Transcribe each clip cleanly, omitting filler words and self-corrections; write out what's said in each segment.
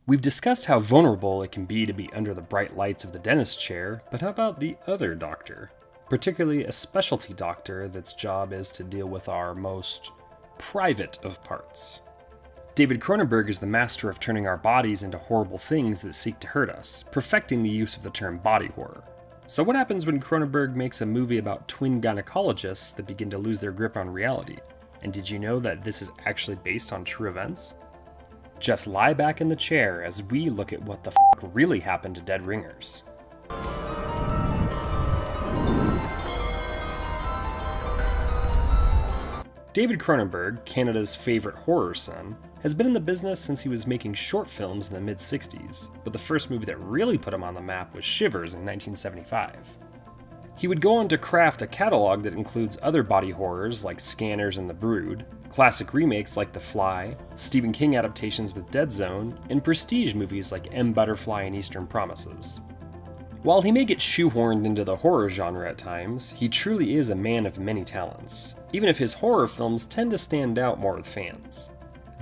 We've discussed how vulnerable it can be to be under the bright lights of the dentist chair, but how about the other doctor? Particularly a specialty doctor that's job is to deal with our most private of parts. David Cronenberg is the master of turning our bodies into horrible things that seek to hurt us, perfecting the use of the term body horror. So what happens when Cronenberg makes a movie about twin gynecologists that begin to lose their grip on reality? And did you know that this is actually based on true events? Just lie back in the chair as we look at what the f*** really happened to dead ringers. David Cronenberg, Canada's favorite horror son, has been in the business since he was making short films in the mid-60s, but the first movie that really put him on the map was Shivers in 1975. He would go on to craft a catalog that includes other body horrors like Scanners and The Brood, classic remakes like The Fly, Stephen King adaptations with Dead Zone, and prestige movies like M. Butterfly and Eastern Promises. While he may get shoehorned into the horror genre at times, he truly is a man of many talents, even if his horror films tend to stand out more with fans.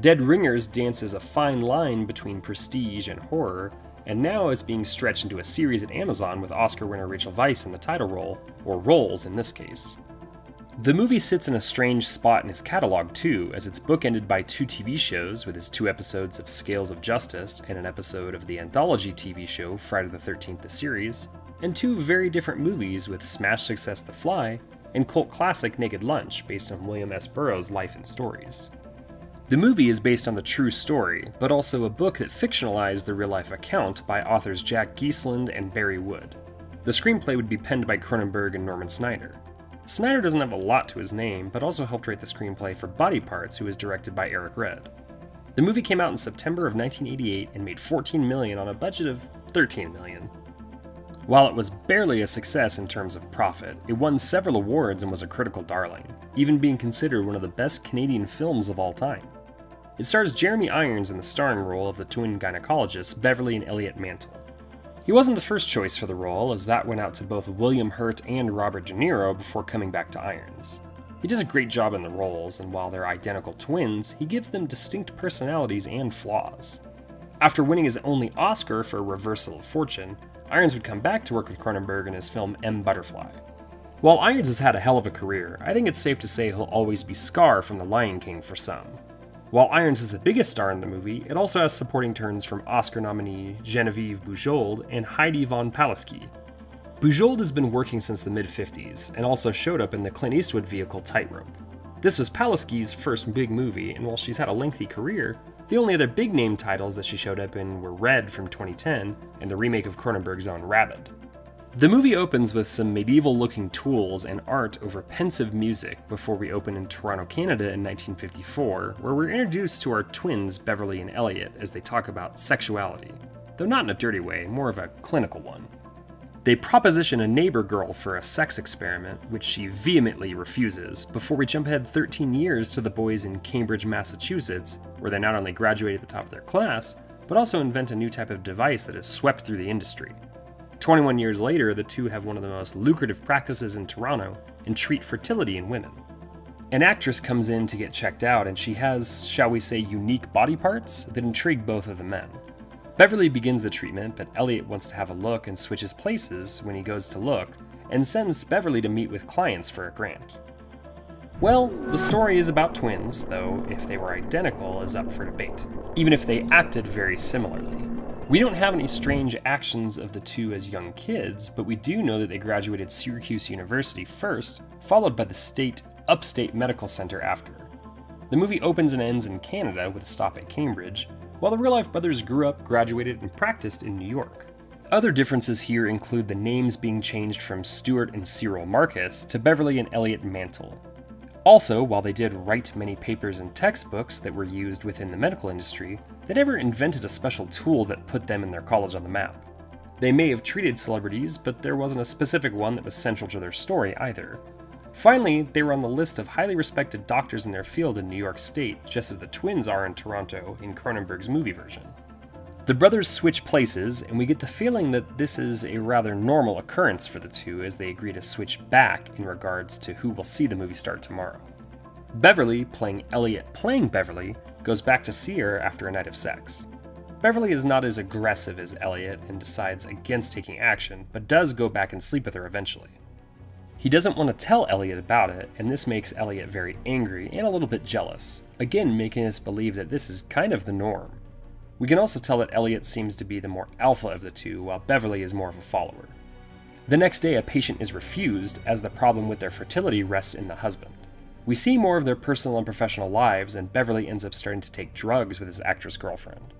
Dead Ringers dances a fine line between prestige and horror, and now is being stretched into a series at Amazon with Oscar winner Rachel Weisz in the title role, or roles in this case. The movie sits in a strange spot in his catalog too, as it's bookended by 2 TV shows with his 2 episodes of Scales of Justice and an episode of the anthology TV show Friday the 13th the series, and 2 very different movies with smash success The Fly and cult classic Naked Lunch based on William S. Burroughs' life and stories. The movie is based on the true story, but also a book that fictionalized the real-life account by authors Jack Ketchum and Barry Wood. The screenplay would be penned by Cronenberg and Norman Snyder. Snyder doesn't have a lot to his name, but also helped write the screenplay for Body Parts, who was directed by Eric Red. The movie came out in September of 1988 and made $14 million on a budget of $13 million. While it was barely a success in terms of profit, it won several awards and was a critical darling, even being considered one of the best Canadian films of all time. It stars Jeremy Irons in the starring role of the twin gynecologists Beverly and Elliot Mantle. He wasn't the first choice for the role, as that went out to both William Hurt and Robert De Niro before coming back to Irons. He does a great job in the roles, and while they're identical twins, he gives them distinct personalities and flaws. After winning his only Oscar for Reversal of Fortune, Irons would come back to work with Cronenberg in his film M. Butterfly. While Irons has had a hell of a career, I think it's safe to say he'll always be Scar from The Lion King for some. While Irons is the biggest star in the movie, it also has supporting turns from Oscar nominee Genevieve Bujold and Heidi von Palaski. Bujold has been working since the mid-50s, and also showed up in the Clint Eastwood vehicle Tightrope. This was Palaski's first big movie, and while she's had a lengthy career, the only other big-name titles that she showed up in were Red from 2010 and the remake of Cronenberg's own Rabid. The movie opens with some medieval-looking tools and art over pensive music before we open in Toronto, Canada in 1954, where we're introduced to our twins Beverly and Elliot as they talk about sexuality, though not in a dirty way, more of a clinical one. They proposition a neighbor girl for a sex experiment, which she vehemently refuses, before we jump ahead 13 years to the boys in Cambridge, Massachusetts, where they not only graduate at the top of their class, but also invent a new type of device that has swept through the industry. 21 years later, the two have one of the most lucrative practices in Toronto and treat fertility in women. An actress comes in to get checked out, and she has, shall we say, unique body parts that intrigue both of the men. Beverly begins the treatment, but Elliot wants to have a look and switches places when he goes to look, and sends Beverly to meet with clients for a grant. Well, the story is about twins, though if they were identical is up for debate, even if they acted very similarly. We don't have any strange actions of the two as young kids, but we do know that they graduated Syracuse University first, followed by the Upstate Medical Center after. The movie opens and ends in Canada with a stop at Cambridge, while the real-life brothers grew up, graduated, and practiced in New York. Other differences here include the names being changed from Stuart and Cyril Marcus to Beverly and Elliot Mantle. Also, while they did write many papers and textbooks that were used within the medical industry, they never invented a special tool that put them and their college on the map. They may have treated celebrities, but there wasn't a specific one that was central to their story either. Finally, they were on the list of highly respected doctors in their field in New York State, just as the twins are in Toronto in Cronenberg's movie version. The brothers switch places, and we get the feeling that this is a rather normal occurrence for the two as they agree to switch back in regards to who will see the movie start tomorrow. Beverly, playing Elliot playing Beverly, goes back to see her after a night of sex. Beverly is not as aggressive as Elliot and decides against taking action, but does go back and sleep with her eventually. He doesn't want to tell Elliot about it, and this makes Elliot very angry and a little bit jealous, again making us believe that this is kind of the norm. We can also tell that Elliot seems to be the more alpha of the two, while Beverly is more of a follower. The next day, a patient is refused, as the problem with their fertility rests in the husband. We see more of their personal and professional lives, and Beverly ends up starting to take drugs with his actress girlfriend.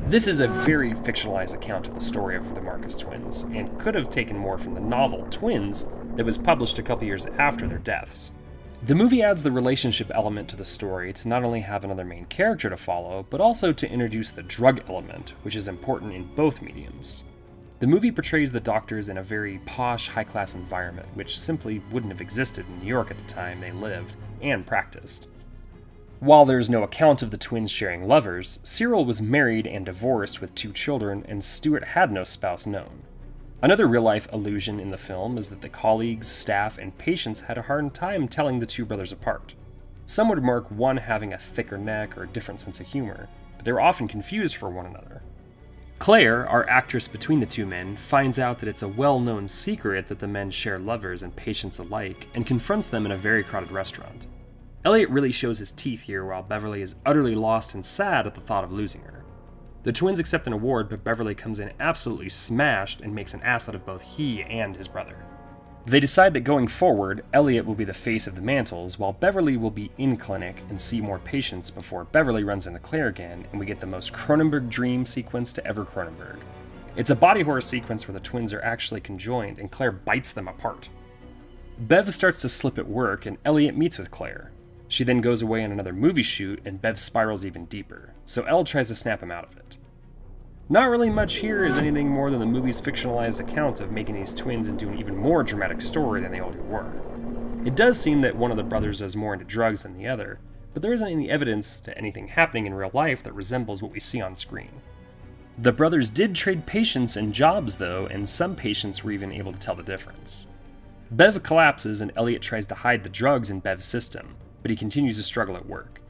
This is a very fictionalized account of the story of the Marcus twins, and could have taken more from the novel Twins that was published a couple years after their deaths. The movie adds the relationship element to the story to not only have another main character to follow, but also to introduce the drug element, which is important in both mediums. The movie portrays the doctors in a very posh, high-class environment, which simply wouldn't have existed in New York at the time they lived and practiced. While there's no account of the twins sharing lovers, Cyril was married and divorced with 2 children, and Stuart had no spouse known. Another real-life allusion in the film is that the colleagues, staff, and patients had a hard time telling the 2 brothers apart. Some would mark one having a thicker neck or a different sense of humor, but they were often confused for one another. Claire, our actress between the 2 men, finds out that it's a well-known secret that the men share lovers and patients alike, and confronts them in a very crowded restaurant. Elliot really shows his teeth here, while Beverly is utterly lost and sad at the thought of losing her. The twins accept an award, but Beverly comes in absolutely smashed and makes an ass out of both he and his brother. They decide that going forward, Elliot will be the face of the Mantles, while Beverly will be in clinic and see more patients before Beverly runs into Claire again, and we get the most Cronenberg dream sequence to ever Cronenberg. It's a body horror sequence where the twins are actually conjoined and Claire bites them apart. Bev starts to slip at work, and Elliot meets with Claire. She then goes away on another movie shoot, and Bev spirals even deeper, so Elle tries to snap him out of it. Not really much here is anything more than the movie's fictionalized account of making these twins into an even more dramatic story than they already were. It does seem that one of the brothers is more into drugs than the other, but there isn't any evidence to anything happening in real life that resembles what we see on screen. The brothers did trade patients and jobs though, and some patients were even able to tell the difference. Bev collapses and Elliot tries to hide the drugs in Bev's system, but he continues to struggle at work.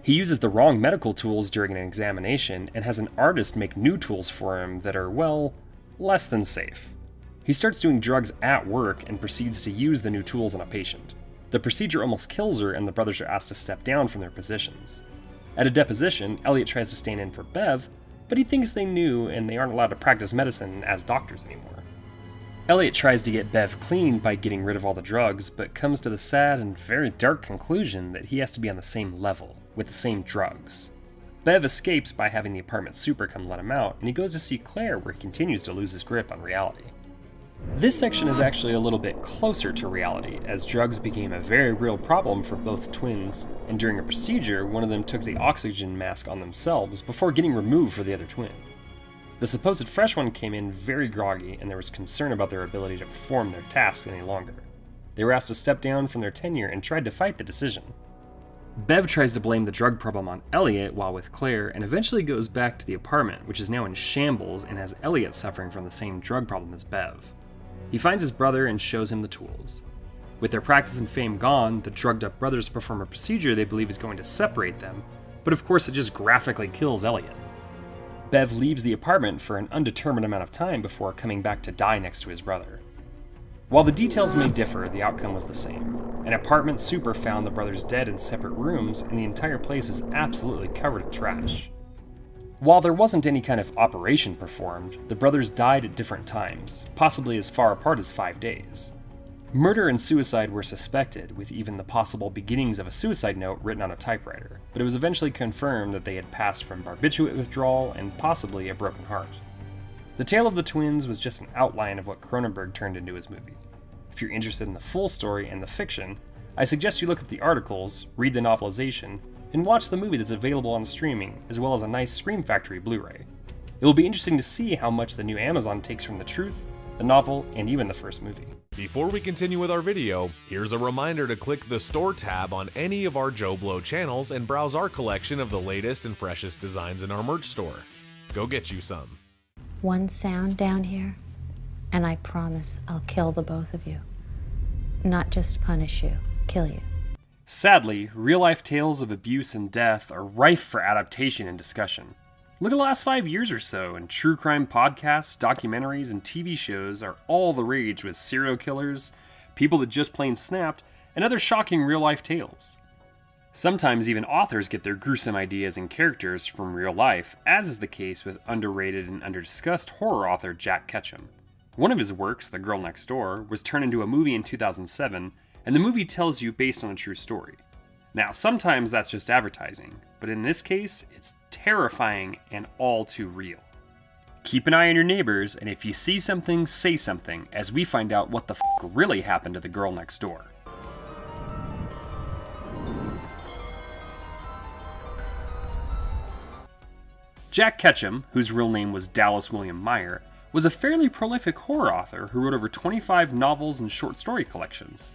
He uses the wrong medical tools during an examination and has an artist make new tools for him that are, well, less than safe. He starts doing drugs at work and proceeds to use the new tools on a patient. The procedure almost kills her, and the brothers are asked to step down from their positions. At a deposition, Elliot tries to stand in for Bev, but he thinks they knew and they aren't allowed to practice medicine as doctors anymore. Elliot tries to get Bev clean by getting rid of all the drugs, but comes to the sad and very dark conclusion that he has to be on the same level, with the same drugs. Bev escapes by having the apartment super come let him out, and he goes to see Claire, where he continues to lose his grip on reality. This section is actually a little bit closer to reality, as drugs became a very real problem for both twins, and during a procedure, one of them took the oxygen mask on themselves before getting removed for the other twin. The supposed fresh one came in very groggy, and there was concern about their ability to perform their tasks any longer. They were asked to step down from their tenure and tried to fight the decision. Bev tries to blame the drug problem on Elliot while with Claire, and eventually goes back to the apartment, which is now in shambles and has Elliot suffering from the same drug problem as Bev. He finds his brother and shows him the tools. With their practice and fame gone, the drugged up brothers perform a procedure they believe is going to separate them, but of course it just graphically kills Elliot. Bev leaves the apartment for an undetermined amount of time before coming back to die next to his brother. While the details may differ, the outcome was the same. An apartment super found the brothers dead in separate rooms, and the entire place was absolutely covered in trash. While there wasn't any kind of operation performed, the brothers died at different times, possibly as far apart as 5 days. Murder and suicide were suspected, with even the possible beginnings of a suicide note written on a typewriter, but it was eventually confirmed that they had passed from barbiturate withdrawal and possibly a broken heart. The tale of the twins was just an outline of what Cronenberg turned into his movie. If you're interested in the full story and the fiction, I suggest you look up the articles, read the novelization, and watch the movie that's available on streaming, as well as a nice Scream Factory Blu-ray. It will be interesting to see how much the new Amazon takes from the truth, the novel, and even the first movie. Before we continue with our video, here's a reminder to click the Store tab on any of our JoBlo channels and browse our collection of the latest and freshest designs in our merch store. Go get you some. One sound down here, and I promise I'll kill the both of you. Not just punish you, kill you. Sadly, real-life tales of abuse and death are rife for adaptation and discussion. Look at the last 5 years or so, and true crime podcasts, documentaries, and TV shows are all the rage with serial killers, people that just plain snapped, and other shocking real-life tales. Sometimes even authors get their gruesome ideas and characters from real life, as is the case with underrated and underdiscussed horror author Jack Ketchum. One of his works, The Girl Next Door, was turned into a movie in 2007, and the movie tells you based on a true story. Now, sometimes that's just advertising, but in this case, it's terrifying and all too real. Keep an eye on your neighbors, and if you see something, say something, as we find out what the really happened to the girl next door. Jack Ketchum, whose real name was Dallas William Meyer, was a fairly prolific horror author who wrote over 25 novels and short story collections.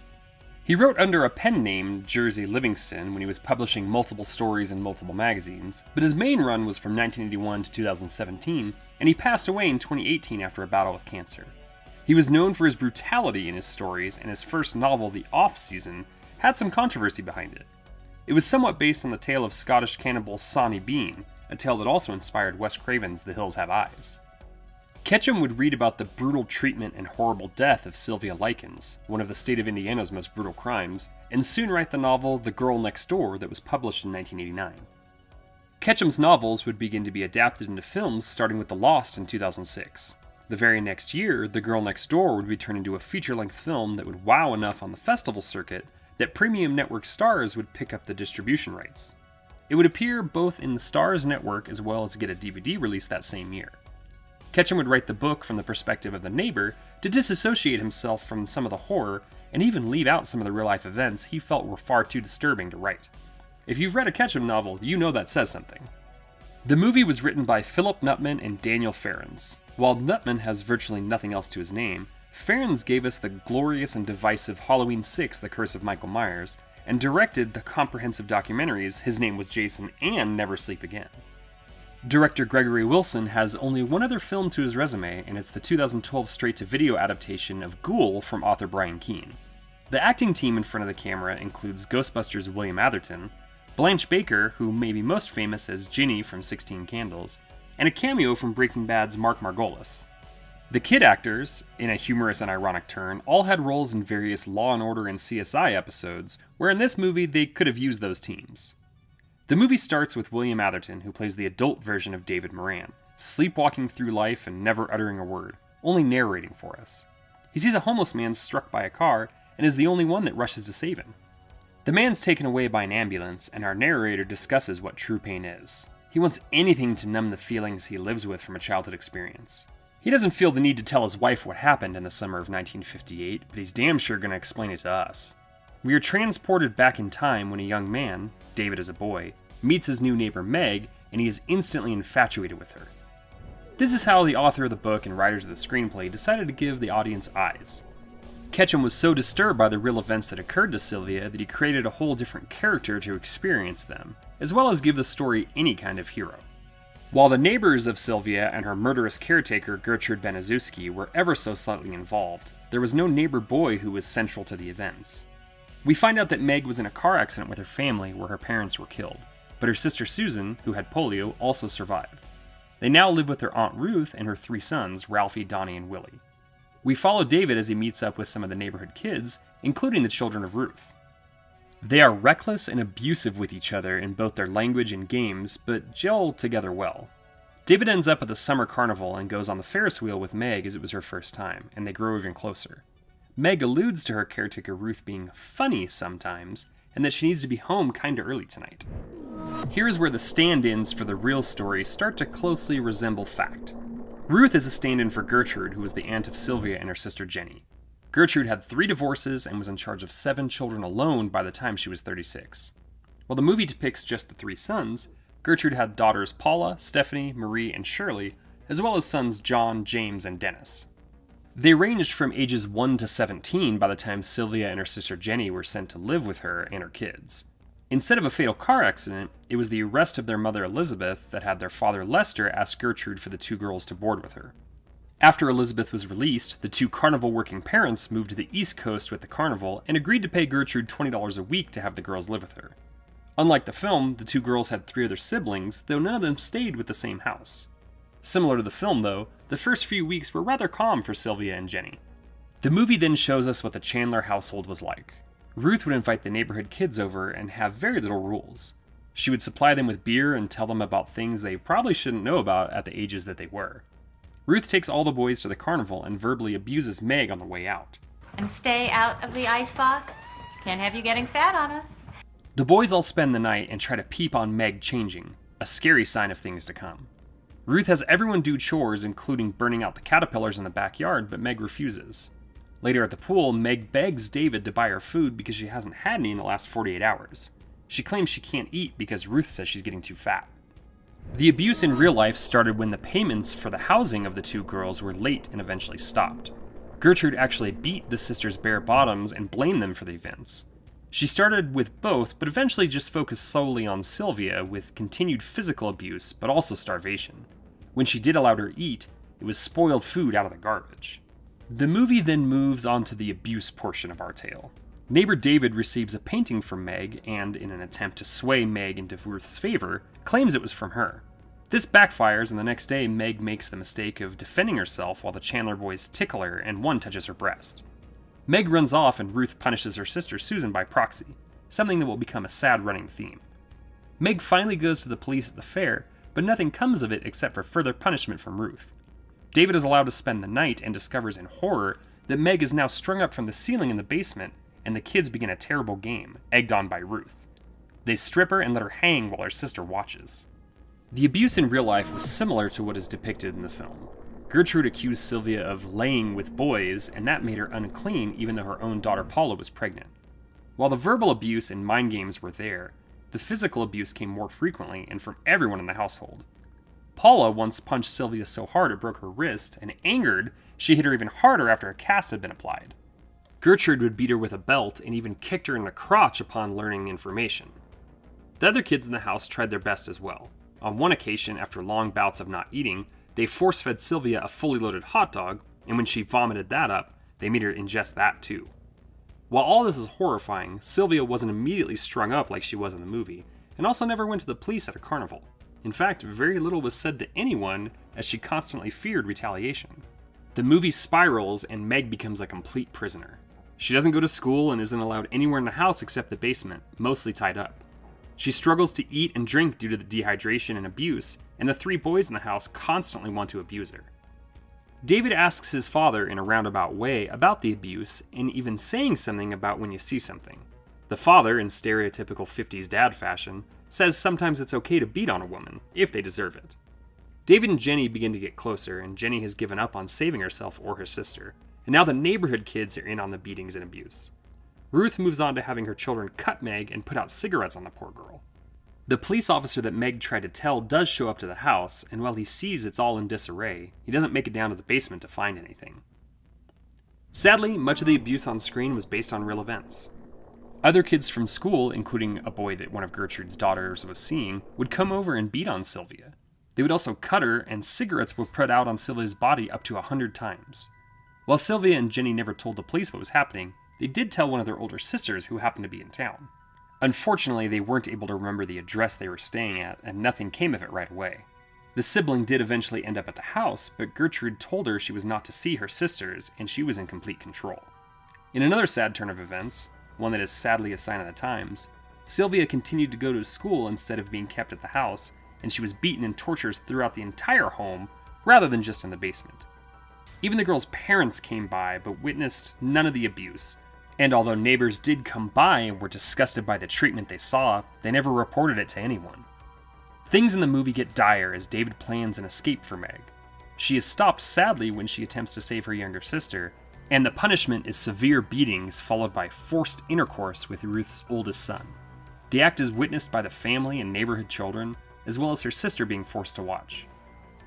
He wrote under a pen name, Jersey Livingston, when he was publishing multiple stories in multiple magazines, but his main run was from 1981 to 2017, and he passed away in 2018 after a battle with cancer. He was known for his brutality in his stories, and his first novel, The Off-Season, had some controversy behind it. It was somewhat based on the tale of Scottish cannibal Sonny Bean, a tale that also inspired Wes Craven's The Hills Have Eyes. Ketchum would read about the brutal treatment and horrible death of Sylvia Likens, one of the state of Indiana's most brutal crimes, and soon write the novel The Girl Next Door that was published in 1989. Ketchum's novels would begin to be adapted into films starting with The Lost in 2006. The very next year, The Girl Next Door would be turned into a feature-length film that would wow enough on the festival circuit that premium network stars would pick up the distribution rights. It would appear both in the Starz network as well as get a DVD release that same year. Ketchum would write the book from the perspective of the neighbor to disassociate himself from some of the horror and even leave out some of the real-life events he felt were far too disturbing to write. If you've read a Ketchum novel, you know that says something. The movie was written by Philip Nutman and Daniel Farrens. While Nutman has virtually nothing else to his name, Farrens gave us the glorious and divisive Halloween 6: The Curse of Michael Myers, and directed the comprehensive documentaries His Name Was Jason and Never Sleep Again. Director Gregory Wilson has only one other film to his resume, and it's the 2012 straight-to-video adaptation of Ghoul from author Brian Keene. The acting team in front of the camera includes Ghostbusters' William Atherton, Blanche Baker, who may be most famous as Ginny from 16 Candles, and a cameo from Breaking Bad's Mark Margolis. The kid actors, in a humorous and ironic turn, all had roles in various Law & Order and CSI episodes, where in this movie they could have used those teams. The movie starts with William Atherton, who plays the adult version of David Moran, sleepwalking through life and never uttering a word, only narrating for us. He sees a homeless man struck by a car and is the only one that rushes to save him. The man's taken away by an ambulance, and our narrator discusses what true pain is. He wants anything to numb the feelings he lives with from a childhood experience. He doesn't feel the need to tell his wife what happened in the summer of 1958, but he's damn sure going to explain it to us. We are transported back in time when a young man, David is a boy, meets his new neighbor Meg, and he is instantly infatuated with her. This is how the author of the book and writers of the screenplay decided to give the audience eyes. Ketchum was so disturbed by the real events that occurred to Sylvia that he created a whole different character to experience them, as well as give the story any kind of hero. While the neighbors of Sylvia and her murderous caretaker Gertrude Benazuski were ever so slightly involved, there was no neighbor boy who was central to the events. We find out that Meg was in a car accident with her family where her parents were killed, but her sister Susan, who had polio, also survived. They now live with their Aunt Ruth and her 3 sons, Ralphie, Donnie, and Willie. We follow David as he meets up with some of the neighborhood kids, including the children of Ruth. They are reckless and abusive with each other in both their language and games, but gel together well. David ends up at the summer carnival and goes on the Ferris wheel with Meg as it was her first time, and they grow even closer. Meg alludes to her caretaker Ruth being funny sometimes, and that she needs to be home kinda early tonight. Here is where the stand-ins for the real story start to closely resemble fact. Ruth is a stand-in for Gertrude, who was the aunt of Sylvia and her sister Jenny. Gertrude had 3 divorces and was in charge of 7 children alone by the time she was 36. While the movie depicts just the 3 sons, Gertrude had daughters Paula, Stephanie, Marie, and Shirley, as well as sons John, James, and Dennis. They ranged from ages 1 to 17 by the time Sylvia and her sister Jenny were sent to live with her and her kids. Instead of a fatal car accident, it was the arrest of their mother Elizabeth that had their father Lester ask Gertrude for the 2 girls to board with her. After Elizabeth was released, the 2 carnival working parents moved to the East Coast with the carnival and agreed to pay Gertrude $20 a week to have the girls live with her. Unlike the film, the two girls had 3 other siblings, though none of them stayed with the same house. Similar to the film, though, the first few weeks were rather calm for Sylvia and Jenny. The movie then shows us what the Chandler household was like. Ruth would invite the neighborhood kids over and have very little rules. She would supply them with beer and tell them about things they probably shouldn't know about at the ages that they were. Ruth takes all the boys to the carnival and verbally abuses Meg on the way out. And stay out of the icebox. Can't have you getting fat on us. The boys all spend the night and try to peep on Meg changing, a scary sign of things to come. Ruth has everyone do chores, including burning out the caterpillars in the backyard, but Meg refuses. Later at the pool, Meg begs David to buy her food because she hasn't had any in the last 48 hours. She claims she can't eat because Ruth says she's getting too fat. The abuse in real life started when the payments for the housing of the two girls were late and eventually stopped. Gertrude actually beat the sisters' bare bottoms and blamed them for the events. She started with both, but eventually just focused solely on Sylvia with continued physical abuse, but also starvation. When she did allow her to eat, it was spoiled food out of the garbage. The movie then moves on to the abuse portion of our tale. Neighbor David receives a painting from Meg and, in an attempt to sway Meg into Ruth's favor, claims it was from her. This backfires, and the next day Meg makes the mistake of defending herself while the Chandler boys tickle her and one touches her breast. Meg runs off and Ruth punishes her sister Susan by proxy, something that will become a sad running theme. Meg finally goes to the police at the fair, but nothing comes of it except for further punishment from Ruth. David is allowed to spend the night and discovers in horror that Meg is now strung up from the ceiling in the basement, and the kids begin a terrible game, egged on by Ruth. They strip her and let her hang while her sister watches. The abuse in real life was similar to what is depicted in the film. Gertrude accused Sylvia of laying with boys, and that made her unclean even though her own daughter Paula was pregnant. While the verbal abuse and mind games were there, the physical abuse came more frequently and from everyone in the household. Paula once punched Sylvia so hard it broke her wrist, and angered, she hit her even harder after a cast had been applied. Gertrude would beat her with a belt and even kicked her in the crotch upon learning information. The other kids in the house tried their best as well. On one occasion, after long bouts of not eating, they force-fed Sylvia a fully loaded hot dog, and when she vomited that up, they made her ingest that too. While all this is horrifying, Sylvia wasn't immediately strung up like she was in the movie, and also never went to the police at a carnival. In fact, very little was said to anyone, as she constantly feared retaliation. The movie spirals, and Meg becomes a complete prisoner. She doesn't go to school and isn't allowed anywhere in the house except the basement, mostly tied up. She struggles to eat and drink due to the dehydration and abuse, and the 3 boys in the house constantly want to abuse her. David asks his father in a roundabout way about the abuse, and even saying something about when you see something. The father, in stereotypical 50s dad fashion, says sometimes it's okay to beat on a woman, if they deserve it. David and Jenny begin to get closer, and Jenny has given up on saving herself or her sister, and now the neighborhood kids are in on the beatings and abuse. Ruth moves on to having her children cut Meg and put out cigarettes on the poor girl. The police officer that Meg tried to tell does show up to the house, and while he sees it's all in disarray, he doesn't make it down to the basement to find anything. Sadly, much of the abuse on screen was based on real events. Other kids from school, including a boy that one of Gertrude's daughters was seeing, would come over and beat on Sylvia. They would also cut her, and cigarettes were put out on Sylvia's body up to 100 times. While Sylvia and Jenny never told the police what was happening, they did tell one of their older sisters who happened to be in town. Unfortunately, they weren't able to remember the address they were staying at, and nothing came of it right away. The sibling did eventually end up at the house, but Gertrude told her she was not to see her sisters, and she was in complete control. In another sad turn of events, one that is sadly a sign of the times, Sylvia continued to go to school instead of being kept at the house, and she was beaten and tortured throughout the entire home, rather than just in the basement. Even the girl's parents came by, but witnessed none of the abuse, and although neighbors did come by and were disgusted by the treatment they saw, they never reported it to anyone. Things in the movie get dire as David plans an escape for Meg. She is stopped sadly when she attempts to save her younger sister, and the punishment is severe beatings followed by forced intercourse with Ruth's oldest son. The act is witnessed by the family and neighborhood children, as well as her sister being forced to watch.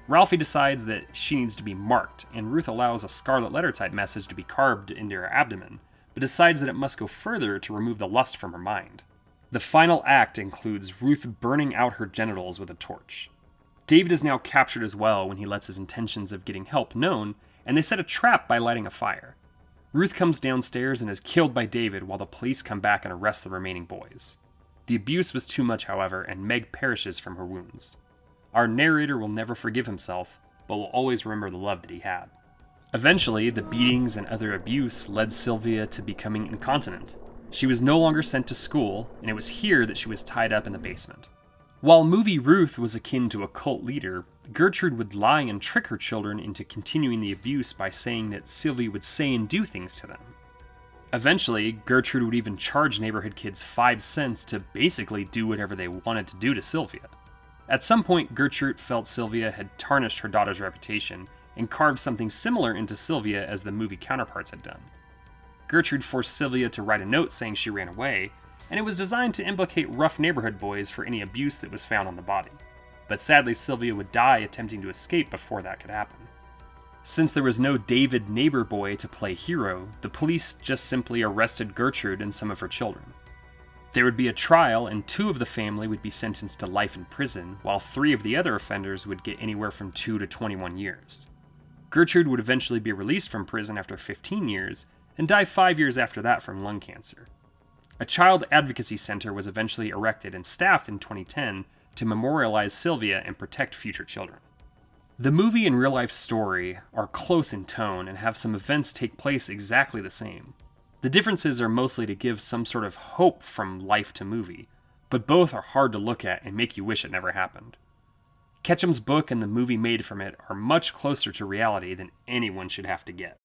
Ralphie decides that she needs to be marked, and Ruth allows a scarlet letter type message to be carved into her abdomen, but decides that it must go further to remove the lust from her mind. The final act includes Ruth burning out her genitals with a torch. David is now captured as well when he lets his intentions of getting help known, and they set a trap by lighting a fire. Ruth comes downstairs and is killed by David while the police come back and arrest the remaining boys. The abuse was too much, however, and Meg perishes from her wounds. Our narrator will never forgive himself, but will always remember the love that he had. Eventually, the beatings and other abuse led Sylvia to becoming incontinent. She was no longer sent to school, and it was here that she was tied up in the basement. While movie Ruth was akin to a cult leader, Gertrude would lie and trick her children into continuing the abuse by saying that Sylvia would say and do things to them. Eventually, Gertrude would even charge neighborhood kids 5 cents to basically do whatever they wanted to do to Sylvia. At some point, Gertrude felt Sylvia had tarnished her daughter's reputation and carved something similar into Sylvia as the movie counterparts had done. Gertrude forced Sylvia to write a note saying she ran away, and it was designed to implicate rough neighborhood boys for any abuse that was found on the body. But sadly, Sylvia would die attempting to escape before that could happen. Since there was no David neighbor boy to play hero, the police just simply arrested Gertrude and some of her children. There would be a trial, and 2 of the family would be sentenced to life in prison, while 3 of the other offenders would get anywhere from 2 to 21 years. Gertrude would eventually be released from prison after 15 years, and die 5 years after that from lung cancer. A child advocacy center was eventually erected and staffed in 2010 to memorialize Sylvia and protect future children. The movie and real-life story are close in tone and have some events take place exactly the same. The differences are mostly to give some sort of hope from life to movie, but both are hard to look at and make you wish it never happened. Ketchum's book and the movie made from it are much closer to reality than anyone should have to get.